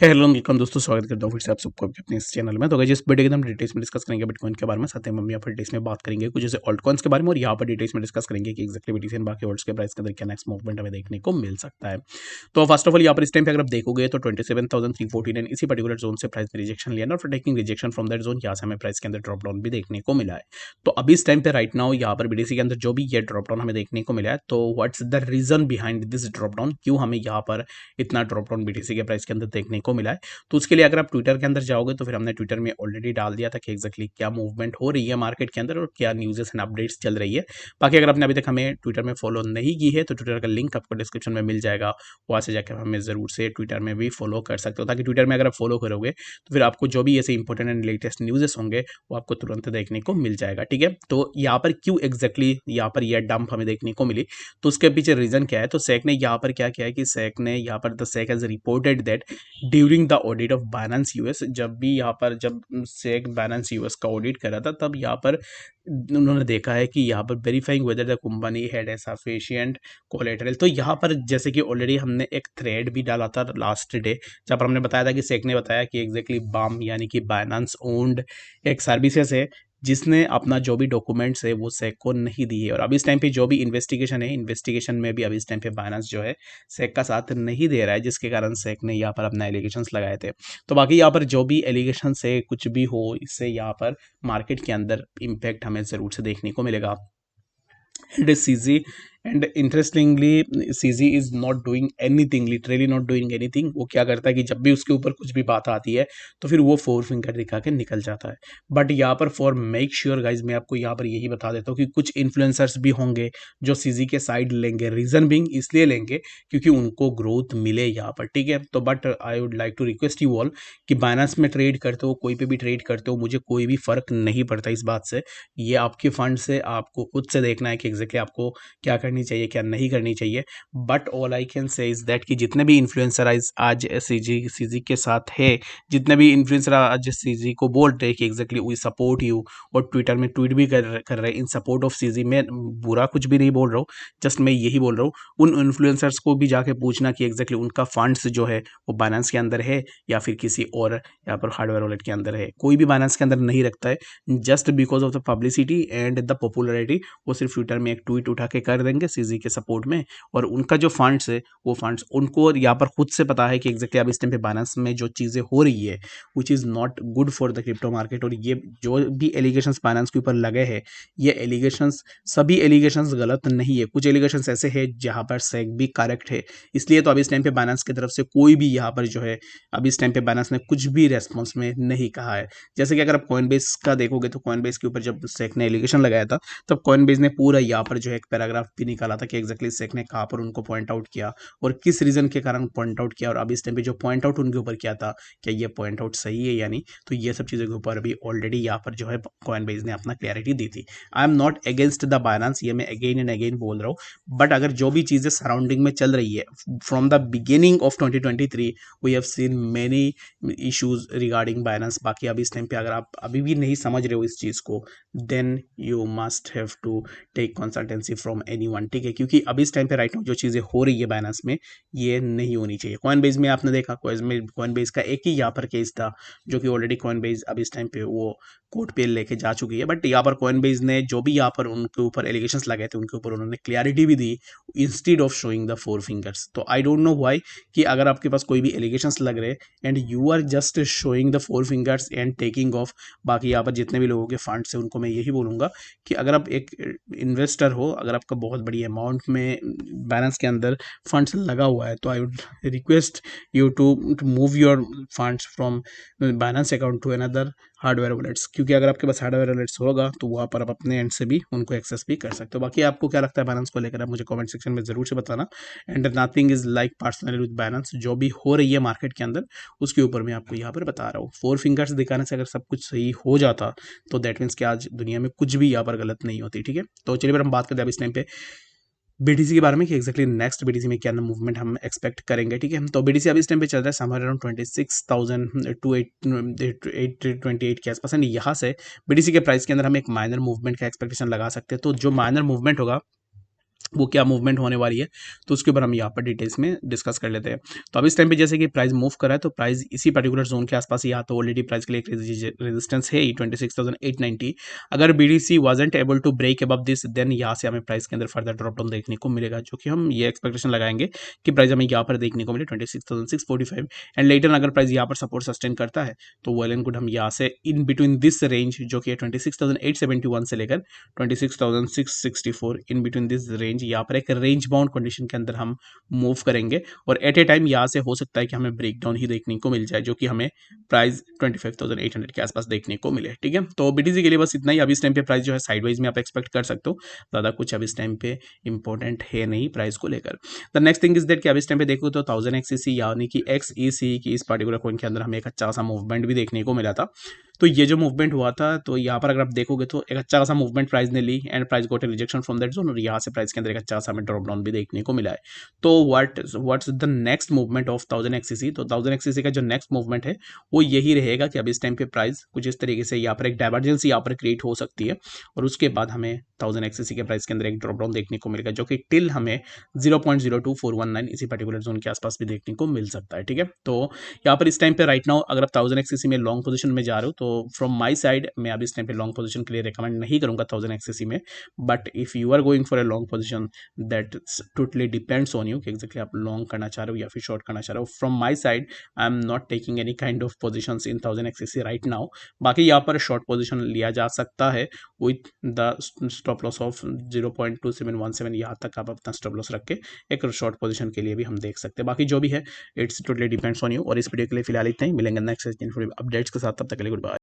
Hello welcome दोस्तों, स्वागत करता हूँ फिर से आप सबको अपने इस चैनल में। तो गाइस इस वीडियो के अंदर हम डिटेल्स में डिस्कस करेंगे बिटकॉइन के बारे में, साथ ही हम यहाँ पर डिटेल्स में बात करेंगे कुछ जैसे ऑल्ट कॉइन्स के बारे में, और यहाँ पर डिटेल्स में डिस्कस करेंगे कि एक्जैक्टली बीटीसी एंड बाकी ऑल्ट्स के प्राइस के अंदर क्या नेक्स्ट मूवमेंट हमें देखने को मिल सकता है। तो फर्स्ट ऑफ ऑल यहाँ पर इस टाइम पे अगर आप देखोगे तो 27,349 इसी पर्टिकुलर जोन से प्राइस में रिजेक्शन लिया ना, और taking rejection from that zone यहाँ से हमें प्राइस के अंदर ड्रॉप डाउन भी देखने को मिला है। तो अभी इस टाइम पे राइट नाउ यहाँ पर बीटीसी के अंदर जो भी ये ड्रॉप डाउन हमें देखने को मिला है, तो what's the reason behind this drop down, क्यों हमें यहाँ पर इतना ड्रॉप डाउन बीटीसी के प्राइस के अंदर देखने को मिला है। तो उसके लिए अगर आप ट्विटर के अंदर जाओगे तो फिर हमने ट्विटर में ऑलरेडी डाल दिया था कि एक्जैक्टली क्या मूवमेंट हो रही है मार्केट के अंदर और क्या न्यूज़ेस एंड अपडेट्स चल रही है। बाकी अगर आपने अभी तक हमें ट्विटर में फॉलो नहीं की है तो ट्विटर का लिंक आपको डिस्क्रिप्शन में मिल जाएगा, वहाँ से जाकर हमें ज़रूर से ट्विटर में भी फॉलो कर सकते हो, ताकि ट्विटर में अगर आप फॉलो करोगे तो फिर आपको जो भी ऐसे इंपॉर्टेंट एंड लेटेस्ट न्यूज़ेस होंगे वो आपको तुरंत देखने को मिल जाएगा। ठीक है, तो यहाँ पर क्यों एक्जैक्टली यहाँ पर यह डंप हमें देखने को मिली, तो उसके पीछे रीज़न क्या है। तो सेक ने यहाँ पर क्या किया है कि सेक ने यहाँ पर the sake has reported that during the audit of Binance US, जब भी यहाँ पर जब सेक बाइनेंस यूएस का ऑडिट करा था तब यहाँ पर उन्होंने देखा है कि यहाँ पर verifying whether the company had a sufficient collateral. तो यहाँ पर जैसे कि ऑलरेडी हमने एक थ्रेड भी डाला था लास्ट डे, जहाँ पर हमने बताया था कि सेक ने बताया कि एग्जैक्टली बाम यानी कि बाइनेंस ओन्ड एक सर्विसेज है जिसने अपना जो भी डॉक्यूमेंट्स है वो सेक को नहीं दी है। और अभी इस टाइम पे जो भी इन्वेस्टिगेशन है, इन्वेस्टिगेशन में भी अभी इस टाइम पे बाइनेंस जो है सेक का साथ नहीं दे रहा है, जिसके कारण सेक ने यहाँ पर अपना एलिगेशंस लगाए थे। तो बाकी यहाँ पर जो भी एलिगेशंस है कुछ भी हो, इससे यहाँ पर मार्केट के अंदर इम्पैक्ट हमें ज़रूर से देखने को मिलेगा। And CG and interestingly CG is not doing anything, literally not doing anything. वो क्या करता है कि जब भी उसके ऊपर कुछ भी बात आती है तो फिर वो फोर फिंगर दिखा के निकल जाता है। बट यहाँ पर फॉर मेक श्योर गाइज मैं आपको यहाँ पर यही बता देता हूँ कि कुछ इन्फ्लुएंसर्स भी होंगे जो सीजी के साइड लेंगे। रीजन बिंग इसलिए लेंगे क्योंकि उनको ग्रोथ मिले यहाँ पर। ठीक है, तो but I would like to request you all कि बाइनेंस में ट्रेड करते हो, कोई पे भी ट्रेड करते हो, मुझे कोई भी फर्क नहीं पड़ता इस बात से। ये आपके फंड से आपको खुद से देखना है कि एग्जैक्टली आपको क्या करनी चाहिए क्या नहीं करनी चाहिए। But all I can say is that कि जितने भी इन्फ्लुएंसर आज सीजी के साथ है, जितने भी इन्फ्लुएंसर आज सीजी को बोल रहे हैं कि एग्जैक्टली वी सपोर्ट यू, और ट्विटर में ट्वीट भी कर रहे हैं इन सपोर्ट ऑफ सीजी, में बुरा कुछ भी नहीं बोल रहा हूँ, जस्ट मैं यही बोल रहा हूँ उन इन्फ्लुएंसर्स को भी जाके पूछना कि एग्जैक्टली उनका फंड्स जो है वो बाइनेंस के अंदर है या फिर किसी और यहाँ पर हार्डवेयर वॉलेट के अंदर है। कोई भी बाइनेंस के अंदर नहीं रखता है, just because of the publicity and the popularity वो सिर्फ ट्विटर में एक ट्वीट उठा के कर देंगे सीजी के सपोर्ट में, और उनका जो फंड्स है वो फंड्स उनको यहाँ पर खुद से पता है कि एग्जैक्टली अब इस टाइम पे बाइनेंस में जो चीज़ें हो रही है which is not good for the crypto market. और ये जो भी एलिगेशंस बाइनेंस के ऊपर लगे हैं, ये एलिगेशंस सभी एलिगेशंस गलत नहीं है, कुछ एलिगेशंस ऐसे हैं जहाँ पर सेक भी करेक्ट है। इसलिए तो अभी इस टाइम पे बाइनेंस की तरफ से कोई भी यहाँ पर जो है अभी इस टाइम पे बाइनेंस ने कुछ भी रेस्पॉन्स में नहीं कहा है। जैसे कि अगर आप कॉइनबेस का देखोगे तो कॉइनबेस के ऊपर जब सेक ने एलिगेशन लगाया था तब कॉइनबेस ने पूरा यहाँ पर जो है एक पैराग्राफ भी निकाला था कि एग्जैक्टली सेक ने कहाँ पर उनको पॉइंट आउट किया और किस रीजन के कारण पॉइंट आउट किया, और अभी इस टाइम पे जो पॉइंट आउट उनके ऊपर किया था क्या ये पॉइंट आउट सही है या नहीं। तो ये सब चीज़ों के ऊपर भी ऑलरेडी यहाँ पर जो है कॉइनबेस ने अपना क्लैरिटी दी थी। I am not against the Binance, ये मैं अगेन एंड अगेन बोल रहा हूँ, बट अगर जो भी चीज़ें सराउंडिंग में चल रही है from the beginning of 2023 we have seen many issues regarding Binance. बाकी अभी इस टाइम पे अगर आप अभी भी नहीं समझ रहे हो इस चीज़ को, then you must have to take consultancy from anyone. ठीक है, क्योंकि अभी इस टाइम पे राइट नाउ जो चीज़ें हो रही है बाइनेंस में ये नहीं होनी चाहिए। कॉइनबेस में आपने देखा, कॉइनबेस का एक ही यहाँ पर केस था जो कि ऑलरेडी कॉइनबेस अभी इस टाइम पे वो कोर्ट पे लेके जा चुकी है। बट यहाँ पर कॉइनबेस ने जो भी यहाँ पर उनके ऊपर एलिगेशंस लगाए थे उनके ऊपर उन्होंने क्लियरिटी भी दी instead of showing the four fingers. तो आई डोंट नो व्हाई कि अगर आपके पास कोई भी एलिगेशंस लग रहे and you are just showing the four fingers and taking off बाकी यहाँ पर जितने भी लोगों के फंड्स हैं उनको मैं यही बोलूँगा कि अगर आप एक इन्वेस्टर हो, अगर आपका बहुत बड़ी अमाउंट में बैलेंस के अंदर फंड्स लगा हुआ है, तो I would request you to move your funds from Binance account to another hardware wallets, क्योंकि अगर आपके पास हार्डवेयर वॉलेट्स होगा तो वहाँ पर आप अपने एंड से भी उनको एक्सेस भी कर सकते हो। बाकी आपको क्या लगता है बाइनेंस को लेकर, आप मुझे कमेंट सेक्शन में ज़रूर से बताना। And nothing is like personally with Binance, जो भी हो रही है मार्केट के अंदर उसके ऊपर मैं आपको यहाँ पर बता रहा हूँ। फोर फिंगर्स दिखाने से अगर सब कुछ सही हो जाता तो दैट मीन्स कि आज दुनिया में कुछ भी यहाँ पर गलत नहीं होती। ठीक है, तो चलिए फिर हम बात करते हैं अब इस टाइम पे बीटीसी के बारे में कि एक्जैक्टली नेक्स्ट बीटीसी में क्या मूवमेंट हम एक्सपेक्ट करेंगे। ठीक है, तो बीटीसी अभी इस टाइम पे चल रहा है समवेयर अराउंड 26,000 टू 828 के आसपास। एंड यहाँ से बीटीसी के प्राइस के अंदर हम एक माइनर मूवमेंट का एक्सपेक्टेशन लगा सकते हैं। तो जो माइनर मूवमेंट होगा वो क्या मूवमेंट होने वाली है, तो उसके ऊपर हम यहाँ पर डिटेल्स में डिस्कस कर लेते हैं। तो अब इस टाइम पे जैसे कि प्राइस मूव कर रहा है, तो प्राइस इसी पर्टिकुलर जोन के आसपास ही, या तो ऑलरेडी प्राइस के लिए एक रेजिस्टेंस है 26,890। अगर BTC wasn't able to break above this, then यहाँ से हमें प्राइस के अंदर फर्दर ड्रॉप डाउन देखने को मिलेगा, जो कि हम ये एक्सपेक्टेशन लगाएंगे कि प्राइस हमें यहाँ पर देखने को मिले 26,645। एंड लेटर अगर प्राइस यहाँ पर सपोर्ट सस्टेन करता है, तो वेल एंड गुड, हम यहाँ से इन बिटवीन दिस रेंज जो कि 26,871 से लेकर 26,664, इन बिटवीन दिस रेंज, यहाँ पर एक रेंज बाउंड कंडीशन के अंदर हम मूव करेंगे। और एट ए टाइम यहाँ से हो सकता है कि हमें ब्रेकडाउन ही देखने को मिल जाए, जो कि हमें प्राइस 25,800 के आसपास देखने को मिले। ठीक है, तो बीटीसी के लिए बस इतना ही। अभी इस टाइम पे प्राइस जो है साइडवाइज में आप एक्सपेक्ट कर सकते हो, ज़्यादा कुछ अब इस टाइम पे इंपॉर्टेंट है नहीं प्राइस को लेकर। The next thing is that कि अब इस टाइम पे देखो तो 1000 XCC यानी कि XEC की इस पर्टिकुलर कॉइन के अंदर हमें एक अच्छा सा मूवमेंट भी देखने को मिला था। तो ये जो मूवमेंट हुआ था, तो यहाँ पर अगर आप देखोगे तो एक अच्छा खासा मूवमेंट प्राइस ने ली, and price got a rejection from that zone, और यहाँ से प्राइस के अंदर एक अच्छा सा हमें ड्रॉप डाउन भी देखने को मिला है। तो what's the next movement of 1000 XCC? तो 1000 XCC का जो नेक्स्ट मूवमेंट है वो यही रहेगा कि अब इस टाइम पे प्राइस कुछ इस तरीके से यहाँ पर एक डाइवर्जेंसी यहाँ पर क्रिएट हो सकती है, और उसके बाद हमें 1000 XCC के प्राइस के अंदर एक ड्रॉप डाउन देखने को मिलेगा, जो कि टिल हमें 0.02419 इसी पर्टिकुलर जोन के आसपास भी देखने को मिल सकता है। ठीक है, तो यहाँ पर इस टाइम पे राइट नाउ अगर आप 1000 XCC में लॉन्ग पोजीशन में जा रहे हो, तो फ्रॉम माय साइड मैं अभी इस टाइम पे लॉन्ग पोजीशन के लिए रिकमेंड नहीं करूंगा 1000 XCC में। But if you are going for a long position, that totally depends on you कि एग्जैक्टली आप लॉन्ग करना चाह रहे हो या फिर शॉर्ट करना चाह रहे हो। From my side I am not taking any kind of positions in 1000 XCC right now. बाकी यहाँ पर शॉर्ट पोजीशन लिया जा सकता है with the stop loss of 0.2717, यहाँ तक आप अपना स्टॉप लॉस रख के एक शॉर्ट पोजीशन के लिए भी हम देख सकते हैं। बाकी जो भी है it's totally depends on you. और इस वीडियो के लिए फिलहाल इतना ही, मिलेंगे नेक्स्ट अपडेट्स के साथ, तब तक के लिए गुड बाय।